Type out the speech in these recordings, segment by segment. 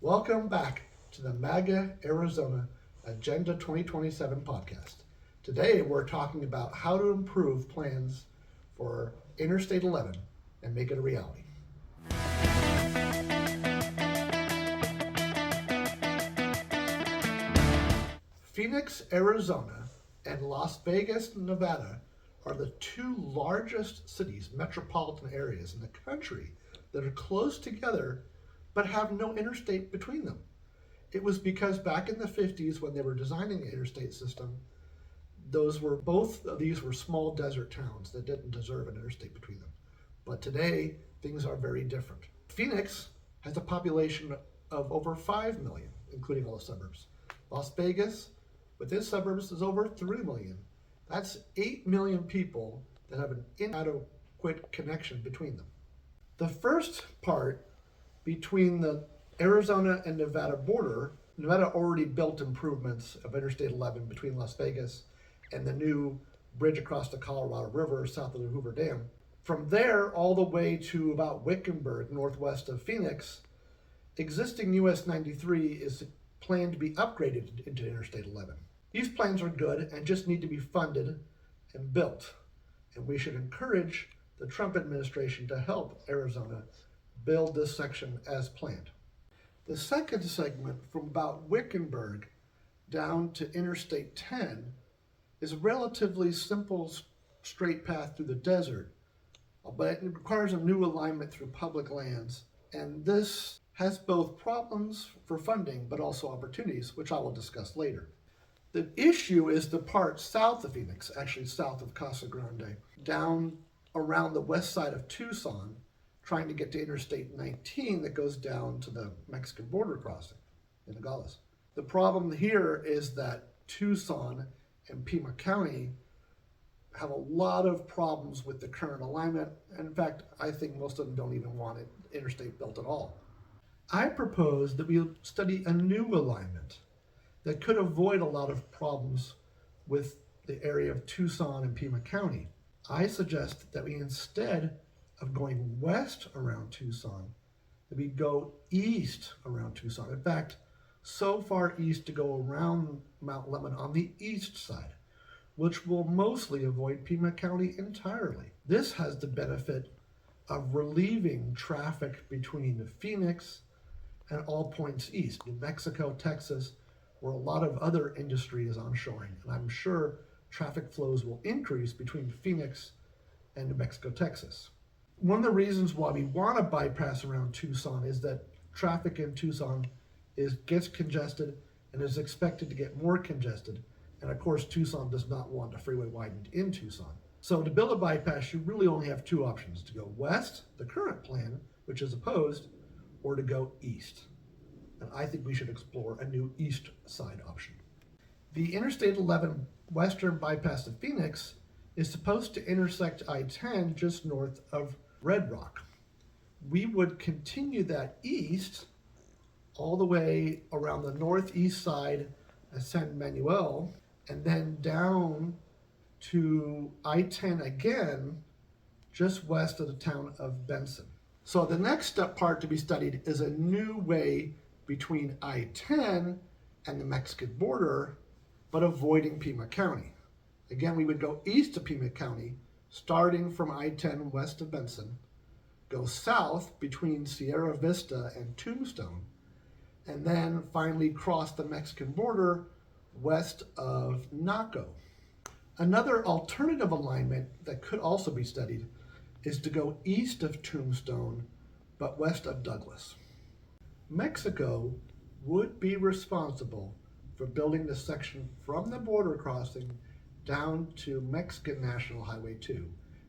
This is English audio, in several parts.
Welcome back to the MAGA Arizona Agenda 2027 podcast. Today we're talking about how to improve plans for Interstate 11 and make it a reality. Phoenix, Arizona and Las Vegas, Nevada are the two largest cities, metropolitan areas in the country that are close together but have no interstate between them. It was because back in the 50s when they were designing the interstate system, both of these were small desert towns that didn't deserve an interstate between them. But today, things are very different. Phoenix has a population of over 5 million, including all the suburbs. Las Vegas, with its suburbs, is over 3 million. That's 8 million people that have an inadequate connection between them. The first part, between the Arizona and Nevada border, Nevada already built improvements of Interstate 11 between Las Vegas and the new bridge across the Colorado River south of the Hoover Dam. From there all the way to about Wickenburg, northwest of Phoenix, existing US 93 is planned to be upgraded into Interstate 11. These plans are good and just need to be funded and built. And we should encourage the Trump administration to help Arizona build this section as planned. The second segment from about Wickenburg down to Interstate 10 is a relatively simple straight path through the desert, but it requires a new alignment through public lands. And this has both problems for funding, but also opportunities, which I will discuss later. The issue is the part south of Phoenix, actually south of Casa Grande, down around the west side of Tucson, trying to get to Interstate 19 that goes down to the Mexican border crossing in Nogales. The problem here is that Tucson and Pima County have a lot of problems with the current alignment. In fact, I think most of them don't even want it interstate built at all. I propose that we study a new alignment that could avoid a lot of problems with the area of Tucson and Pima County. I suggest that we, instead of going west around Tucson, that we go east around Tucson. In fact, so far east to go around Mount Lemmon on the east side, which will mostly avoid Pima County entirely. This has the benefit of relieving traffic between Phoenix and all points east, New Mexico, Texas, where a lot of other industry is onshoring. And I'm sure traffic flows will increase between Phoenix and New Mexico, Texas. One of the reasons why we want to bypass around Tucson is that traffic in Tucson gets congested and is expected to get more congested. And of course, Tucson does not want a freeway widened in Tucson. So to build a bypass, you really only have two options: to go west, the current plan, which is opposed, or to go east. And I think we should explore a new east side option. The Interstate 11 western bypass of Phoenix is supposed to intersect I-10 just north of Red Rock. We would continue that east all the way around the northeast side of San Manuel and then down to I-10 again, just west of the town of Benson. So the next part to be studied is a new way between I-10 and the Mexican border, but avoiding Pima County. Again, we would go east of Pima County, starting from I-10 west of Benson, go south between Sierra Vista and Tombstone, and then finally cross the Mexican border west of Naco. Another alternative alignment that could also be studied is to go east of Tombstone, but west of Douglas. Mexico would be responsible for building the section from the border crossing down to Mexican National Highway 2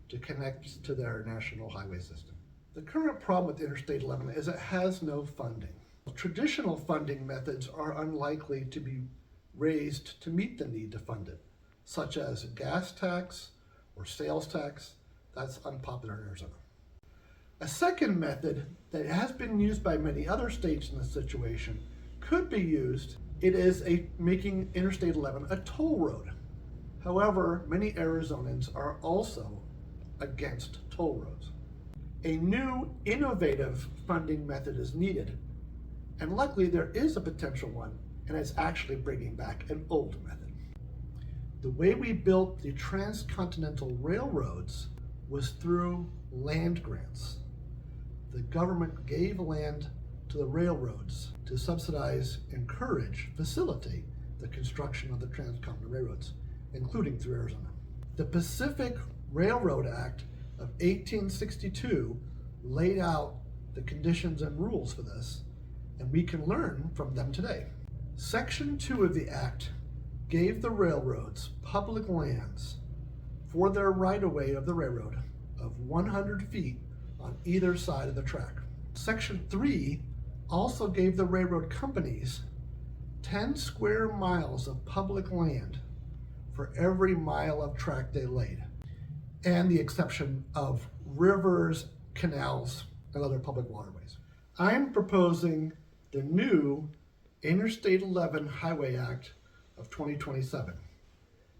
to connect to their national highway system. The current problem with Interstate 11 is it has no funding. Traditional funding methods are unlikely to be raised to meet the need to fund it, such as a gas tax or sales tax. That's unpopular in Arizona. A second method that has been used by many other states in this situation could be used. It is making Interstate 11 a toll road. However, many Arizonans are also against toll roads. A new, innovative funding method is needed And luckily there is a potential one, and it's actually bringing back an old method. The way we built the transcontinental railroads was through land grants. The government gave land to the railroads to subsidize, encourage, facilitate the construction of the transcontinental railroads, including through Arizona. The Pacific Railroad Act of 1862 laid out the conditions and rules for this, and we can learn from them today. Section 2 of the Act gave the railroads public lands for their right-of-way of the railroad of 100 feet on either side of the track. Section 3 also gave the railroad companies 10 square miles of public land for every mile of track they laid, and the exception of rivers, canals, and other public waterways. I'm proposing the new Interstate 11 Highway Act of 2027.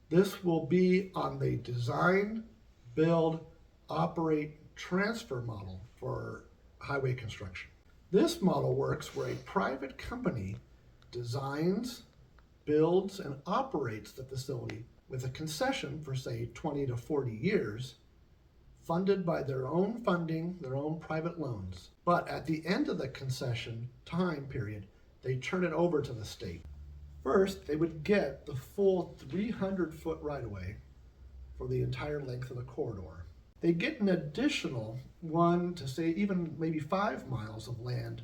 This will be on the design, build, operate, transfer model for highway construction. This model works where a private company designs, builds, and operates the facility with a concession for, say, 20 to 40 years, funded by their own funding, their own private loans. But at the end of the concession time period, they turn it over to the state. First, they would get the full 300-foot right-of-way for the entire length of the corridor. They get an additional 1 to say even maybe 5 miles of land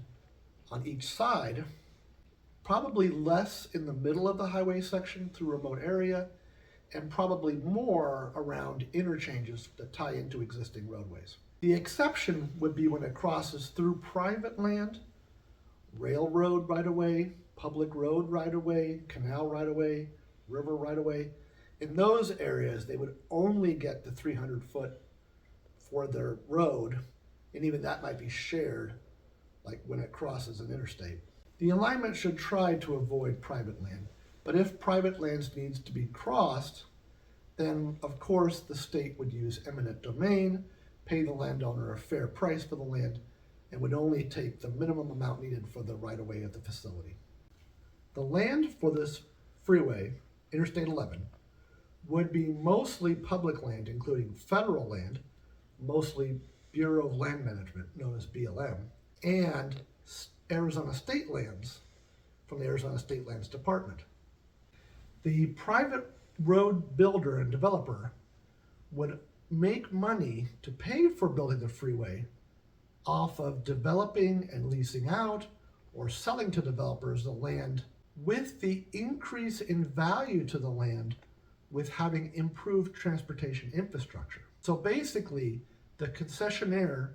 on each side, probably less in the middle of the highway section through a remote area, and probably more around interchanges that tie into existing roadways. The exception would be when it crosses through private land, railroad right-of-way, public road right-of-way, canal right-of-way, river right-of-way. In those areas, they would only get the 300-foot for their road, and even that might be shared, like when it crosses an interstate. The alignment should try to avoid private land, but if private land needs to be crossed, then of course the state would use eminent domain, pay the landowner a fair price for the land, and would only take the minimum amount needed for the right-of-way of the facility. The land for this freeway, Interstate 11, would be mostly public land, including federal land, mostly Bureau of Land Management, known as BLM, and Arizona state lands from the Arizona State Lands Department. The private road builder and developer would make money to pay for building the freeway off of developing and leasing out or selling to developers the land, with the increase in value to the land with having improved transportation infrastructure. So basically, the concessionaire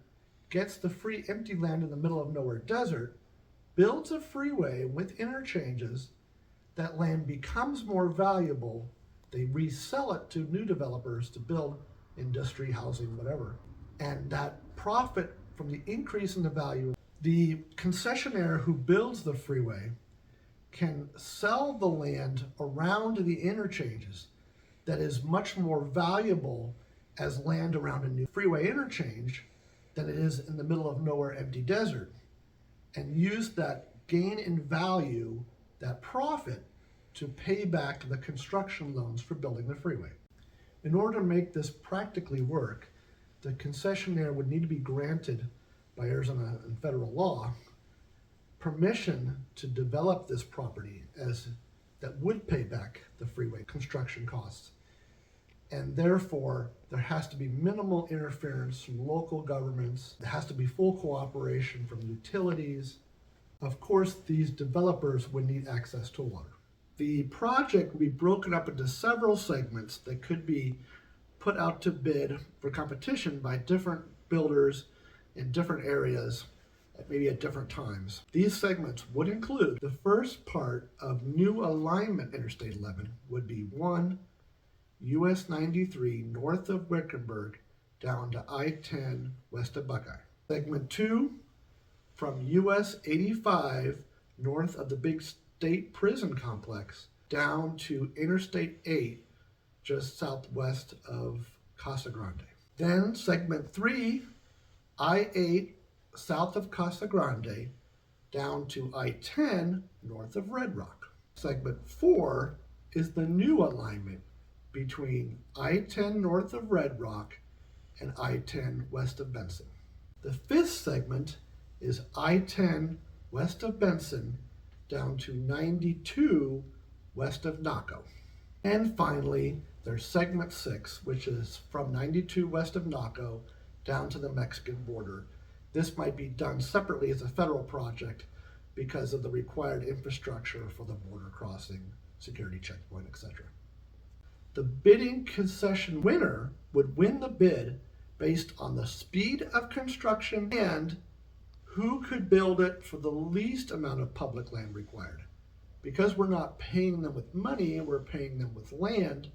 gets the free empty land in the middle of nowhere desert, builds a freeway with interchanges, that land becomes more valuable, they resell it to new developers to build industry, housing, whatever, and that profit from the increase in the value, the concessionaire who builds the freeway can sell the land around the interchanges that is much more valuable as land around a new freeway interchange than it is in the middle of nowhere empty desert, and use that gain in value, that profit, to pay back the construction loans for building the freeway. In order to make this practically work, the concessionaire would need to be granted by Arizona and federal law permission to develop this property that would pay back the freeway construction costs. And therefore, there has to be minimal interference from local governments. There has to be full cooperation from utilities. Of course, these developers would need access to water. The project would be broken up into several segments that could be put out to bid for competition by different builders in different areas, maybe at different times. These segments would include the first part of new alignment Interstate 11 would be 1, US 93 north of Wickenburg down to I-10 west of Buckeye. Segment 2 from US 85 north of the Big State Prison Complex down to Interstate 8 just southwest of Casa Grande. Then segment 3, I-8 south of Casa Grande down to I-10 north of Red Rock. Segment 4 is the new alignment between I-10 north of Red Rock and I-10 west of Benson. The fifth segment is I-10 west of Benson down to 92 west of Naco. And finally, there's segment 6, which is from 92 west of Naco down to the Mexican border. This might be done separately as a federal project because of the required infrastructure for the border crossing, security checkpoint, etc. The bidding concession winner would win the bid based on the speed of construction and who could build it for the least amount of public land required. Because we're not paying them with money, we're paying them with land,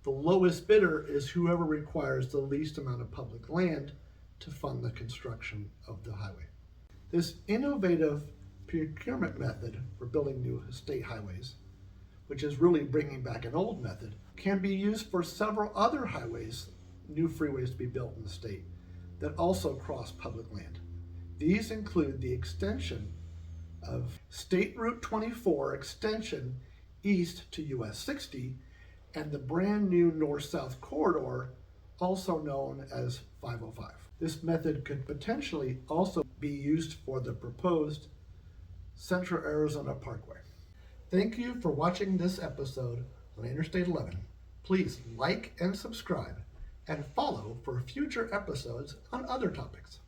the lowest bidder is whoever requires the least amount of public land to fund the construction of the highway. This innovative procurement method for building new state highways, which is really bringing back an old method, can be used for several other highways, new freeways to be built in the state, that also cross public land. These include the extension of State Route 24 extension east to US 60 and the brand new north-south corridor, also known as 505. This method could potentially also be used for the proposed Central Arizona Parkway. Thank you for watching this episode on Interstate 11. Please like and subscribe and follow for future episodes on other topics.